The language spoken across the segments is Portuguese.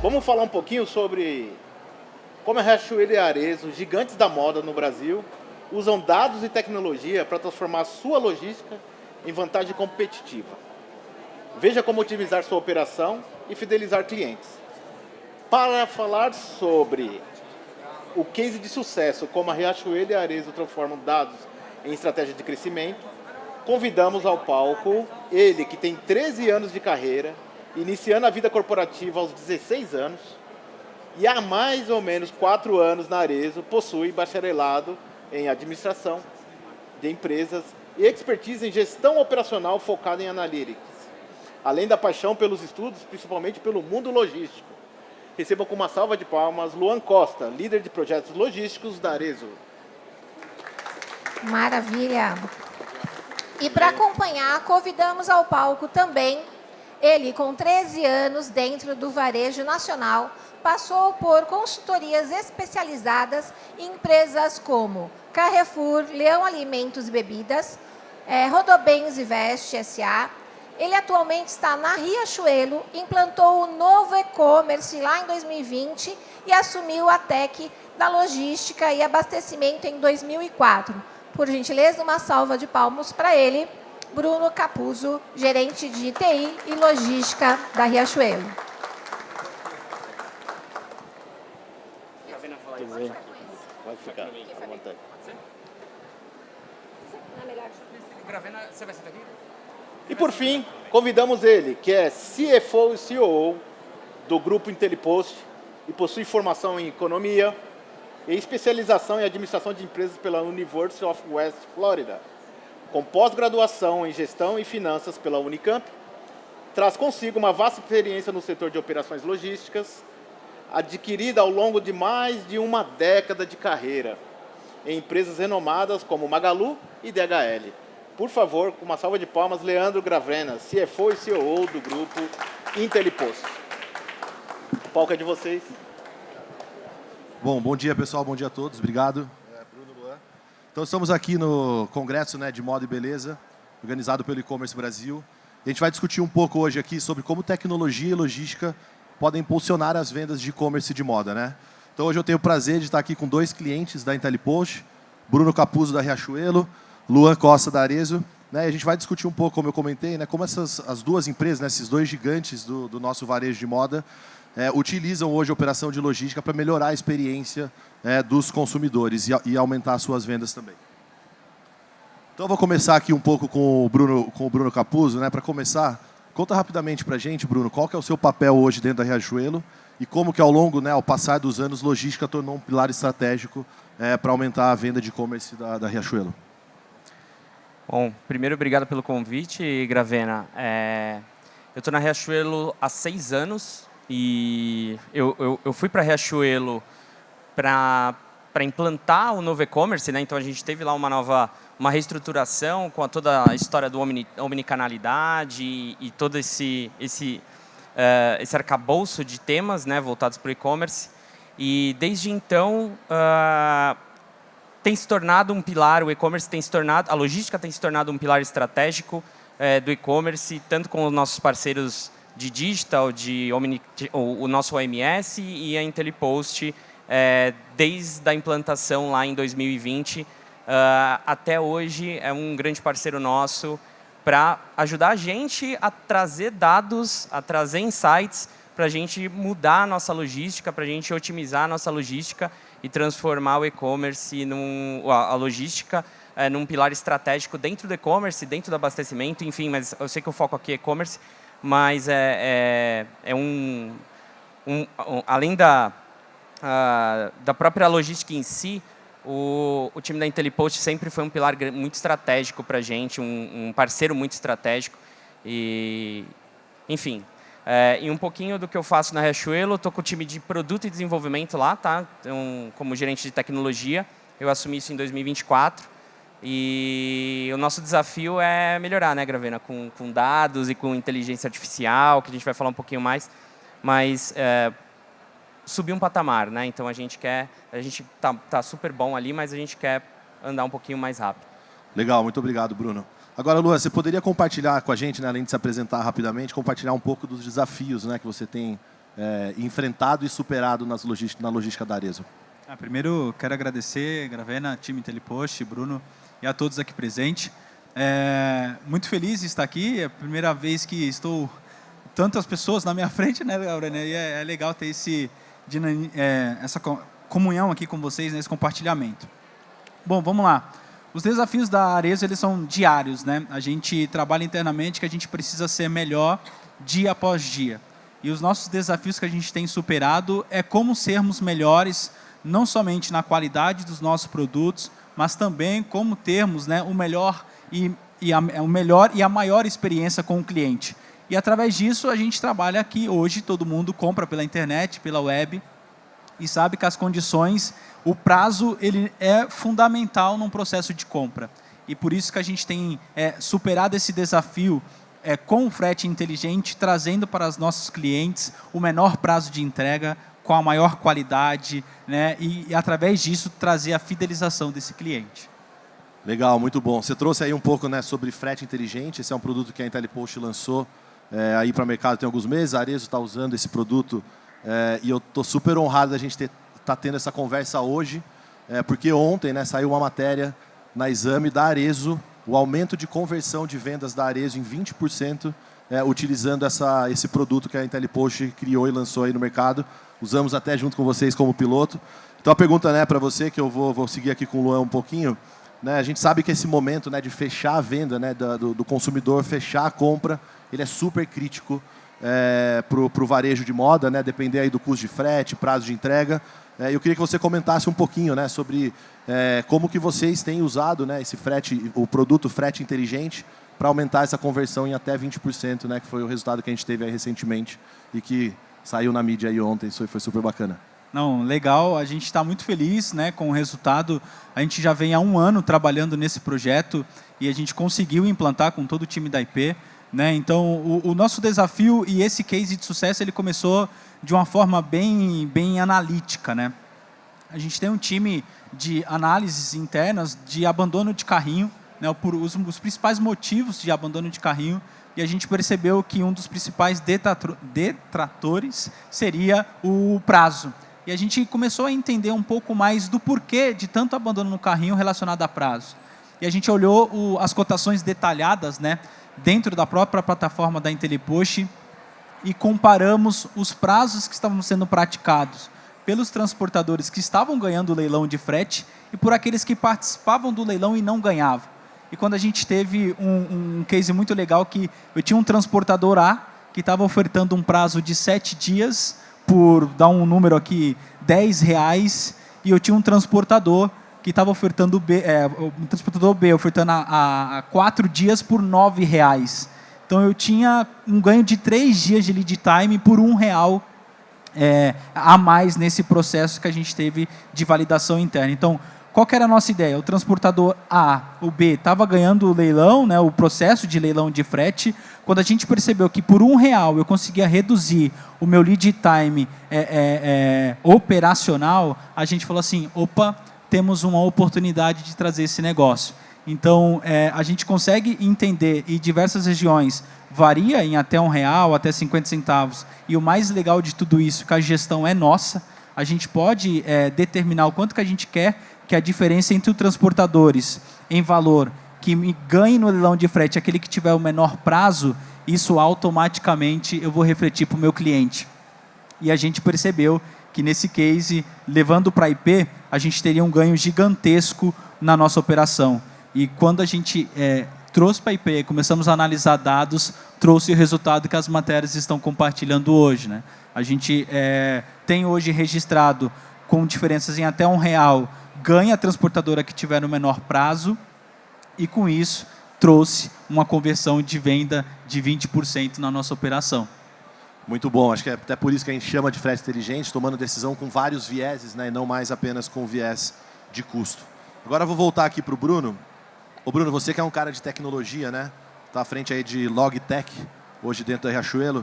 Vamos falar um pouquinho sobre como a Riachuelo e a Arezzo, gigantes da moda no Brasil, usam dados e tecnologia para transformar sua logística em vantagem competitiva. Veja como otimizar sua operação e fidelizar clientes. Para falar sobre o case de sucesso, como a Riachuelo e a Arezzo transformam dados em estratégia de crescimento, convidamos ao palco ele que tem 13 anos de carreira, iniciando a vida corporativa aos 16 anos, e há mais ou menos 4 anos na Arezzo possui bacharelado em administração de empresas e expertise em gestão operacional focada em analytics, além da paixão pelos estudos, principalmente pelo mundo logístico. Recebam com uma salva de palmas Luan Costa, líder de projetos logísticos da Arezzo. Maravilha! E para acompanhar, convidamos ao palco também ele, com 13 anos dentro do varejo nacional, passou por consultorias especializadas em empresas como Carrefour, Leão Alimentos e Bebidas, Rodobens e Veste S.A. Ele atualmente está na Riachuelo, implantou o novo e-commerce lá em 2020 e assumiu a tech da logística e abastecimento em 2004. Por gentileza, uma salva de palmas para ele, Bruno Capuzzo, gerente de TI e logística da Riachuelo. Pode ficar, à vontade. Você vai sentar aqui? E por fim, convidamos ele, que é CFO e COO do grupo Intelipost e possui formação em economia e especialização em administração de empresas pela University of West Florida, com pós-graduação em gestão e finanças pela Unicamp, traz consigo uma vasta experiência no setor de operações logísticas, adquirida ao longo de mais de uma década de carreira, em empresas renomadas como Magalu e DHL. Por favor, com uma salva de palmas, Leandro Gravena, CFO e COO do grupo Intelipost. O palco é de vocês. Bom dia, pessoal. Bom dia a todos. Obrigado. Bruno, Luan. Então, estamos aqui no Congresso de Moda e Beleza, organizado pelo E-Commerce Brasil. A gente vai discutir um pouco hoje aqui sobre como tecnologia e logística podem impulsionar as vendas de e-commerce de moda, Então, hoje eu tenho o prazer de estar aqui com 2 clientes da Intelipost, Bruno Capuzzo, da Riachuelo, Luan Costa, da Arezzo. E a gente vai discutir um pouco, como eu comentei, como as 2 empresas, esses 2 gigantes do nosso varejo de moda, utilizam hoje a operação de logística para melhorar a experiência dos consumidores e aumentar as suas vendas também. Então, eu vou começar aqui um pouco com o Bruno Capuzzo. Para começar, conta rapidamente para a gente, Bruno, qual que é o seu papel hoje dentro da Riachuelo e como que, ao passar dos anos, logística tornou um pilar estratégico para aumentar a venda de e-commerce da Riachuelo. Bom, primeiro, obrigado pelo convite, Gravena. Eu estou na Riachuelo há 6 anos e eu fui para a Riachuelo para implantar o novo e-commerce, Então, a gente teve lá uma reestruturação com toda a história do omnicanalidade e todo esse arcabouço de temas voltados para o e-commerce. E, desde então, tem se tornado um pilar, o e-commerce tem se tornado, a logística tem se tornado um pilar estratégico do e-commerce, tanto com os nossos parceiros de digital, o nosso OMS e a Intelipost, desde a implantação lá em 2020 até hoje, é um grande parceiro nosso para ajudar a gente a trazer dados, a trazer insights para a gente mudar a nossa logística, para a gente otimizar a nossa logística e transformar o e-commerce, a logística, num pilar estratégico dentro do e-commerce, dentro do abastecimento, enfim, mas eu sei que o foco aqui é e-commerce, mas além da própria logística em si, o time da Intelipost sempre foi um pilar muito estratégico para a gente, um parceiro muito estratégico. E, enfim, e um pouquinho do que eu faço na Riachuelo, estou com o time de produto e desenvolvimento lá, Então, como gerente de tecnologia, eu assumi isso em 2024. E o nosso desafio é melhorar, Gravena, com dados e com inteligência artificial, que a gente vai falar um pouquinho mais, mas subir um patamar, Então a gente tá super bom ali, mas a gente quer andar um pouquinho mais rápido. Legal, muito obrigado, Bruno. Agora, Luan, você poderia compartilhar com a gente, além de se apresentar rapidamente, compartilhar um pouco dos desafios que você tem enfrentado e superado na logística da Arezzo? Primeiro, quero agradecer, Gravena, time IntelliPost, Bruno e a todos aqui presentes. Muito feliz de estar aqui, é a primeira vez que estou tantas pessoas na minha frente, né, Gabriel? E é legal ter essa comunhão aqui com vocês, nesse compartilhamento. Bom, vamos lá. Os desafios da Arezzo, eles são diários, né? A gente trabalha internamente que a gente precisa ser melhor dia após dia. E os nossos desafios que a gente tem superado é como sermos melhores, não somente na qualidade dos nossos produtos, mas também como termos, né, o melhor e a maior experiência com o cliente. E através disso a gente trabalha aqui. Hoje todo mundo compra pela internet, pela web, e sabe que as condições, o prazo, ele é fundamental num processo de compra. E por isso que a gente tem superado esse desafio com o frete inteligente, trazendo para os nossos clientes o menor prazo de entrega, com a maior qualidade, né? E através disso trazer a fidelização desse cliente. Legal, muito bom. Você trouxe aí um pouco, né, sobre frete inteligente. Esse é um produto que a IntelliPost lançou aí para o mercado tem alguns meses. A Arezzo está usando esse produto e eu estou super honrado da gente estar tendo essa conversa hoje, porque ontem, né, saiu uma matéria na Exame da Arezzo, o aumento de conversão de vendas da Arezzo em 20%, utilizando esse produto que a IntelliPost criou e lançou aí no mercado. Usamos até junto com vocês como piloto. Então a pergunta, né, para você, que eu vou seguir aqui com o Luan um pouquinho, né, a gente sabe que esse momento, né, de fechar a venda, né, do consumidor, fechar a compra, ele é super crítico para o varejo de moda, né, depender aí do custo de frete, prazo de entrega. Eu queria que você comentasse um pouquinho, né, sobre como que vocês têm usado, né, o produto frete inteligente para aumentar essa conversão em até 20%, né, que foi o resultado que a gente teve aí recentemente e que saiu na mídia aí ontem. Isso foi super bacana. Não, legal, a gente está muito feliz, né, com o resultado. A gente já vem há 1 ano trabalhando nesse projeto e a gente conseguiu implantar com todo o time da IP. Né? Então, o nosso desafio e esse case de sucesso, ele começou de uma forma bem analítica. Né? A gente tem um time de análises internas de abandono de carrinho, né, por os principais motivos de abandono de carrinho, e a gente percebeu que um dos principais detratores seria o prazo. E a gente começou a entender um pouco mais do porquê de tanto abandono no carrinho relacionado a prazo. E a gente olhou as cotações detalhadas, né, dentro da própria plataforma da IntelliPost e comparamos os prazos que estavam sendo praticados pelos transportadores que estavam ganhando o leilão de frete e por aqueles que participavam do leilão e não ganhavam. E quando a gente teve um case muito legal, que eu tinha um transportador A que estava ofertando um prazo de 7 dias por, dar um número aqui, R$10, e eu tinha um transportador que estava ofertando um transportador B ofertando a 4 dias por R$9. Então eu tinha um ganho de 3 dias de lead time por R$1 a mais nesse processo que a gente teve de validação interna. Então, qual que era a nossa ideia? O transportador A, o B, estava ganhando o leilão, né, o processo de leilão de frete. Quando a gente percebeu que por R$1 eu conseguia reduzir o meu lead time operacional, a gente falou assim, opa, temos uma oportunidade de trazer esse negócio. Então, a gente consegue entender, e diversas regiões varia em até R$1, até 50 centavos. E o mais legal de tudo isso, que a gestão é nossa, a gente pode determinar o quanto que a gente quer que a diferença entre os transportadores em valor que me ganhe no leilão de frete, aquele que tiver o menor prazo, isso automaticamente eu vou refletir para o meu cliente. E a gente percebeu que nesse case, levando para a IP, a gente teria um ganho gigantesco na nossa operação. E quando a gente trouxe para a IP, começamos a analisar dados, trouxe o resultado que as matérias estão compartilhando hoje. Né? A gente tem hoje registrado com diferenças em até R$1, ganha a transportadora que tiver no menor prazo, e com isso trouxe uma conversão de venda de 20% na nossa operação. Muito bom, acho que é até por isso que a gente chama de frete inteligente, tomando decisão com vários vieses, né, e não mais apenas com viés de custo. Agora eu vou voltar aqui para o Bruno. Ô Bruno, você que é um cara de tecnologia, né? Está à frente aí de Logtech, hoje dentro da Riachuelo.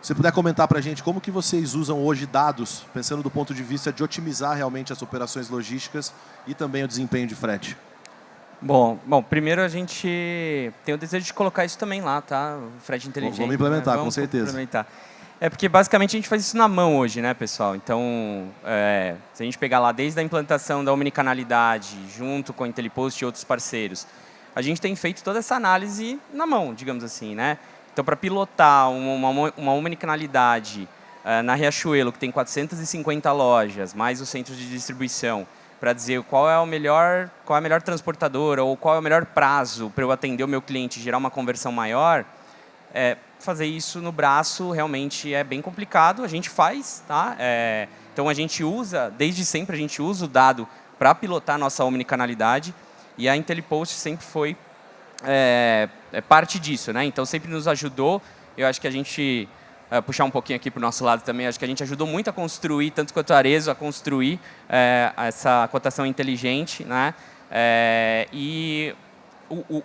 Se você puder comentar para a gente como que vocês usam hoje dados, pensando do ponto de vista de otimizar realmente as operações logísticas e também o desempenho de frete. Bom, primeiro a gente tem o desejo de colocar isso também lá, tá? O frete inteligente. Vamos implementar, né? com certeza. Implementar. É porque basicamente a gente faz isso na mão hoje, né, pessoal? Então, se a gente pegar lá desde a implantação da omnicanalidade, junto com a IntelliPost e outros parceiros, a gente tem feito toda essa análise na mão, digamos assim, né? Então, para pilotar uma omnicanalidade na Riachuelo, que tem 450 lojas, mais os centros de distribuição, para dizer qual é a melhor transportadora ou qual é o melhor prazo para eu atender o meu cliente e gerar uma conversão maior, fazer isso no braço realmente é bem complicado. A gente faz, tá? Então a gente usa, desde sempre a gente usa o dado para pilotar a nossa omnicanalidade e a IntelliPost sempre foi parte disso, né? Então sempre nos ajudou. Eu acho que a gente puxar um pouquinho aqui para o nosso lado também, acho que a gente ajudou muito a construir, tanto quanto a Arezzo, a construir essa cotação inteligente, né? E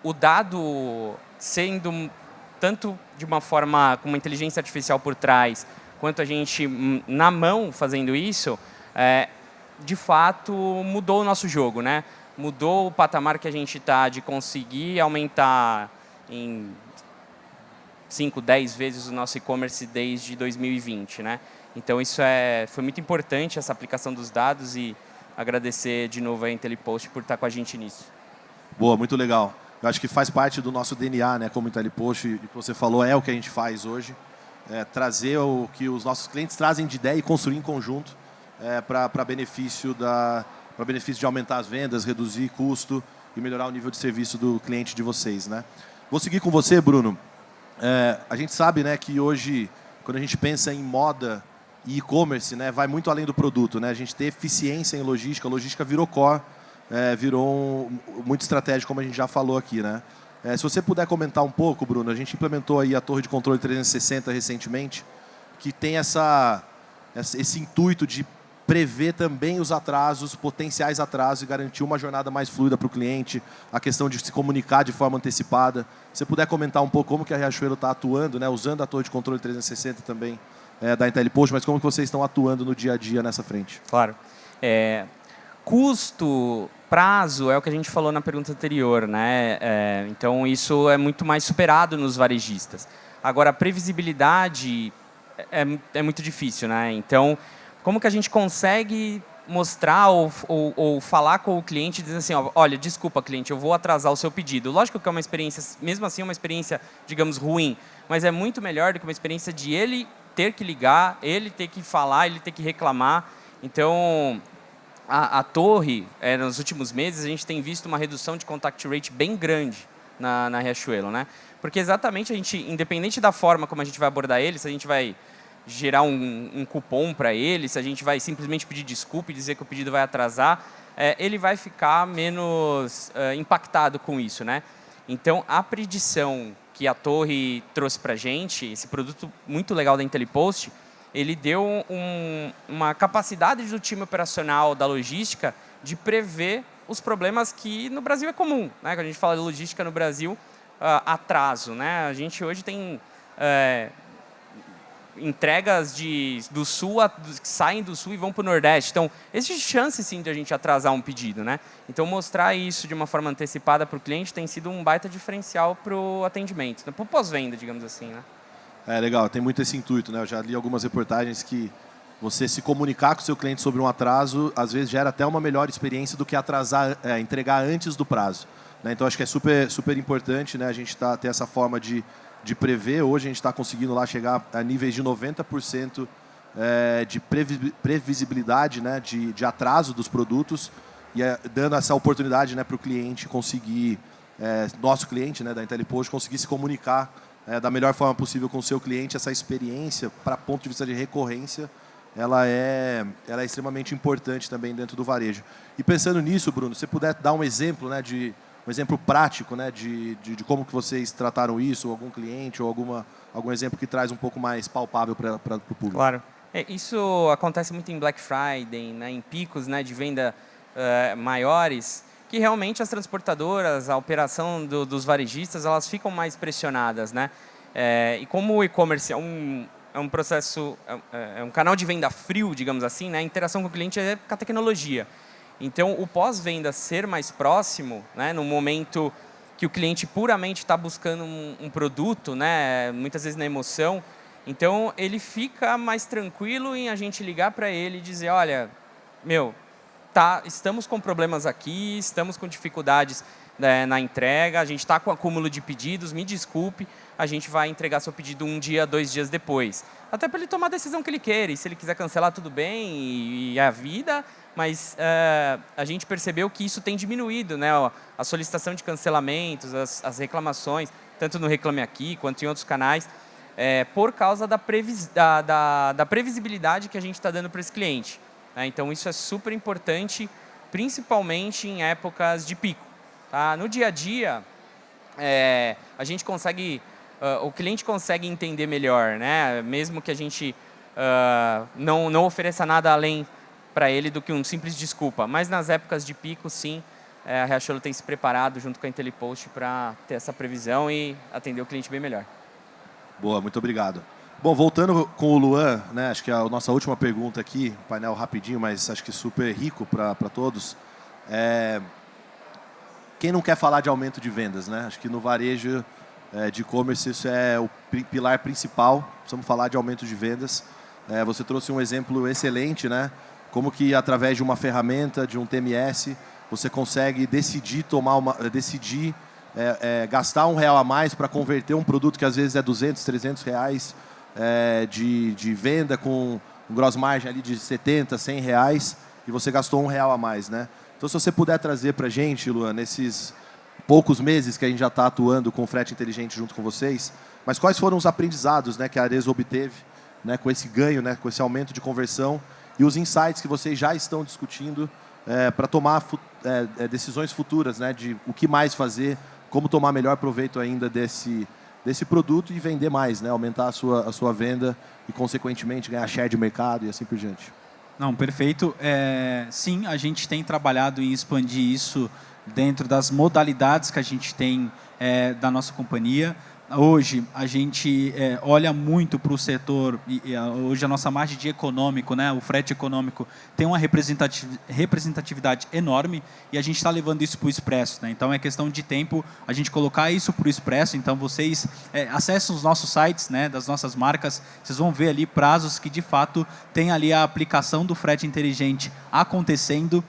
o dado sendo tanto de uma forma com uma inteligência artificial por trás, quanto a gente na mão fazendo isso, de fato mudou o nosso jogo, né? Mudou o patamar que a gente está de conseguir aumentar em 5, 10 vezes o nosso e-commerce desde 2020, né? Então isso foi muito importante, essa aplicação dos dados, e agradecer de novo a IntelliPost por estar com a gente nisso. Boa, muito legal. Eu acho que faz parte do nosso DNA, né, como IntelliPost, e o que você falou é o que a gente faz hoje. Trazer o que os nossos clientes trazem de ideia e construir em conjunto para benefício de aumentar as vendas, reduzir custo e melhorar o nível de serviço do cliente de vocês, né? Vou seguir com você, Bruno. A gente sabe, né, que hoje, quando a gente pensa em moda e e-commerce, né, vai muito além do produto, né? A gente tem eficiência em logística, a logística virou core, virou muito estratégico, como a gente já falou aqui, né? Se você puder comentar um pouco, Bruno, a gente implementou aí a torre de controle 360 recentemente, que tem esse intuito de prever também os atrasos, potenciais atrasos, e garantir uma jornada mais fluida para o cliente, a questão de se comunicar de forma antecipada. Se você puder comentar um pouco como que a Riachuelo está atuando, né, usando a torre de controle 360 também da IntelliPost, mas como que vocês estão atuando no dia a dia nessa frente? Claro. Custo, prazo, é o que a gente falou na pergunta anterior, né? Então, isso é muito mais superado nos varejistas. Agora, a previsibilidade é muito difícil, né? Então, como que a gente consegue mostrar ou falar com o cliente e dizer assim, olha, desculpa, cliente, eu vou atrasar o seu pedido. Lógico que é uma experiência, mesmo assim, uma experiência, digamos, ruim, mas é muito melhor do que uma experiência de ele ter que ligar, ele ter que falar, ele ter que reclamar. Então, a torre, nos últimos meses, a gente tem visto uma redução de contact rate bem grande na Riachuelo, né? Porque exatamente a gente, independente da forma como a gente vai abordar ele, se a gente vai gerar um cupom para ele, se a gente vai simplesmente pedir desculpa e dizer que o pedido vai atrasar, ele vai ficar menos impactado com isso, né? Então, a predição que a torre trouxe para a gente, esse produto muito legal da IntelliPost, ele deu uma capacidade do time operacional da logística de prever os problemas que no Brasil é comum, né? Quando a gente fala de logística no Brasil, atraso, né? A gente hoje tem entregas do sul, que saem do sul e vão para o Nordeste. Então, existe chance, sim, de a gente atrasar um pedido, né? Então, mostrar isso de uma forma antecipada para o cliente tem sido um baita diferencial para o atendimento, né? Para o pós-venda, digamos assim, né? Legal, tem muito esse intuito, né? Eu já li algumas reportagens que você se comunicar com o seu cliente sobre um atraso, às vezes gera até uma melhor experiência do que entregar antes do prazo, né? Então, acho que é super, super importante, né? A gente ter essa forma de prever. Hoje a gente está conseguindo lá chegar a níveis de 90% de previsibilidade, né, de atraso dos produtos, e dando essa oportunidade, né, para o cliente conseguir, nosso cliente, né, da IntelliPost, conseguir se comunicar da melhor forma possível com o seu cliente. Essa experiência, para ponto de vista de recorrência, ela é extremamente importante também dentro do varejo. E pensando nisso, Bruno, se você puder dar um exemplo, né, um exemplo prático, né, de como que vocês trataram isso, ou algum cliente, ou algum exemplo que traz um pouco mais palpável para o público. Claro. Isso acontece muito em Black Friday, né, em picos, né, de venda maiores, que realmente as transportadoras, a operação dos varejistas, elas ficam mais pressionadas, né? E como o e-commerce é um processo, é um canal de venda frio, digamos assim, né, a interação com o cliente é com a tecnologia. Então, o pós-venda ser mais próximo, né, no momento que o cliente puramente está buscando um produto, né, muitas vezes na emoção, Então, ele fica mais tranquilo em a gente ligar para ele e dizer, olha, estamos com problemas aqui, estamos com dificuldades na entrega, a gente está com acúmulo de pedidos, me desculpe, a gente vai entregar seu pedido 1 dia, 2 dias depois. Até para ele tomar a decisão que ele queira, e se ele quiser cancelar, tudo bem, e é a vida, mas a gente percebeu que isso tem diminuído, né? A solicitação de cancelamentos, as reclamações, tanto no Reclame Aqui quanto em outros canais, por causa da previsibilidade que a gente está dando para esse cliente. Então, isso é super importante, principalmente em épocas de pico. Tá? No dia a dia, a gente consegue, o cliente consegue entender melhor, né? Mesmo que a gente não ofereça nada além para ele do que um simples desculpa. Mas nas épocas de pico, sim, a Riachuelo tem se preparado junto com a IntelliPost para ter essa previsão e atender o cliente bem melhor. Boa, muito obrigado. Bom, voltando com o Luan, né, acho que a nossa última pergunta aqui, painel rapidinho, mas acho que super rico para todos. Quem não quer falar de aumento de vendas, né? Acho que no varejo de e-commerce isso é o pilar principal. Precisamos falar de aumento de vendas. Você trouxe um exemplo excelente, né? Como que através de uma ferramenta, de um TMS, você consegue decidir gastar R$1 a mais para converter um produto que às vezes é R$200, R$300 de venda com um gross margin ali de R$70, R$100 e você gastou R$1 a mais, né? Então, se você puder trazer para a gente, Luan, nesses poucos meses que a gente já está atuando com o frete inteligente junto com vocês, mas quais foram os aprendizados, né, que a Arezzo obteve, né, com esse ganho, né, com esse aumento de conversão e os insights que vocês já estão discutindo para tomar decisões futuras, né, de o que mais fazer, como tomar melhor proveito ainda desse produto e vender mais, né, aumentar a sua venda e, consequentemente, ganhar share de mercado e assim por diante. Não, perfeito. Sim, a gente tem trabalhado em expandir isso dentro das modalidades que a gente tem da nossa companhia. Hoje, a gente olha muito para o setor, hoje a nossa margem de econômico, né, o frete econômico, tem uma representatividade enorme e a gente está levando isso para o Expresso. Né? Então, é questão de tempo a gente colocar isso para o Expresso. Então, vocês acessem os nossos sites, né, das nossas marcas, vocês vão ver ali prazos que, de fato, tem ali a aplicação do frete inteligente acontecendo.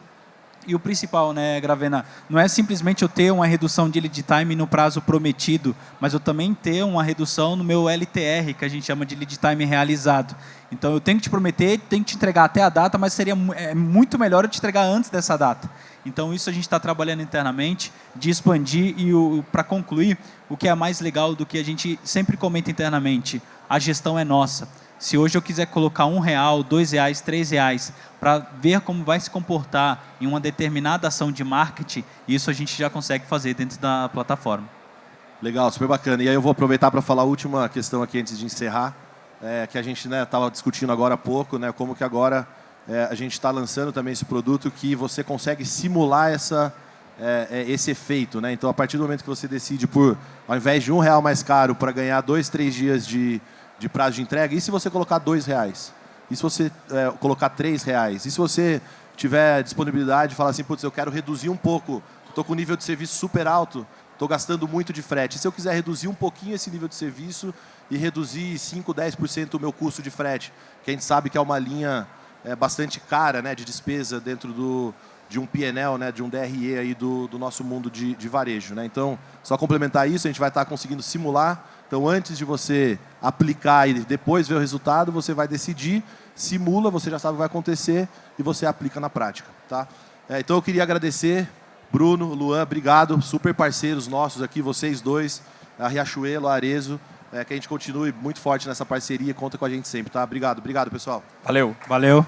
E o principal, né, Gravena, não é simplesmente eu ter uma redução de lead time no prazo prometido, mas eu também ter uma redução no meu LTR, que a gente chama de lead time realizado. Então, eu tenho que te prometer, tenho que te entregar até a data, mas seria muito melhor eu te entregar antes dessa data. Então, isso a gente está trabalhando internamente, de expandir e, para concluir, o que é mais legal do que a gente sempre comenta internamente, a gestão é nossa. Se hoje eu quiser colocar R$1, R$2, R$3 para ver como vai se comportar em uma determinada ação de marketing, isso a gente já consegue fazer dentro da plataforma. Legal, super bacana. E aí eu vou aproveitar para falar a última questão aqui antes de encerrar, que a gente estava discutindo agora há pouco, né, como que agora a gente está lançando também esse produto que você consegue simular esse efeito. Né? Então, a partir do momento que você decide por, ao invés de R$1 mais caro para ganhar 2, 3 dias de prazo de entrega, e se você colocar R$2? E se você colocar R$3? E se você tiver disponibilidade de falar assim, putz, eu quero reduzir um pouco, estou com um nível de serviço super alto, estou gastando muito de frete. E se eu quiser reduzir um pouquinho esse nível de serviço e reduzir 5%, 10% o meu custo de frete, que a gente sabe que é uma linha bastante cara, né, de despesa dentro de um PNL, né, de um DRE aí do nosso mundo de varejo. Né? Então, só complementar isso, a gente vai estar conseguindo simular. Então, antes de você aplicar e depois ver o resultado, você vai decidir, simula, você já sabe o que vai acontecer e você aplica na prática. Tá? Então, eu queria agradecer, Bruno, Luan, obrigado, super parceiros nossos aqui, vocês dois, a Riachuelo, a Arezzo, que a gente continue muito forte nessa parceria e conta com a gente sempre. Tá? Obrigado, pessoal. Valeu. Valeu.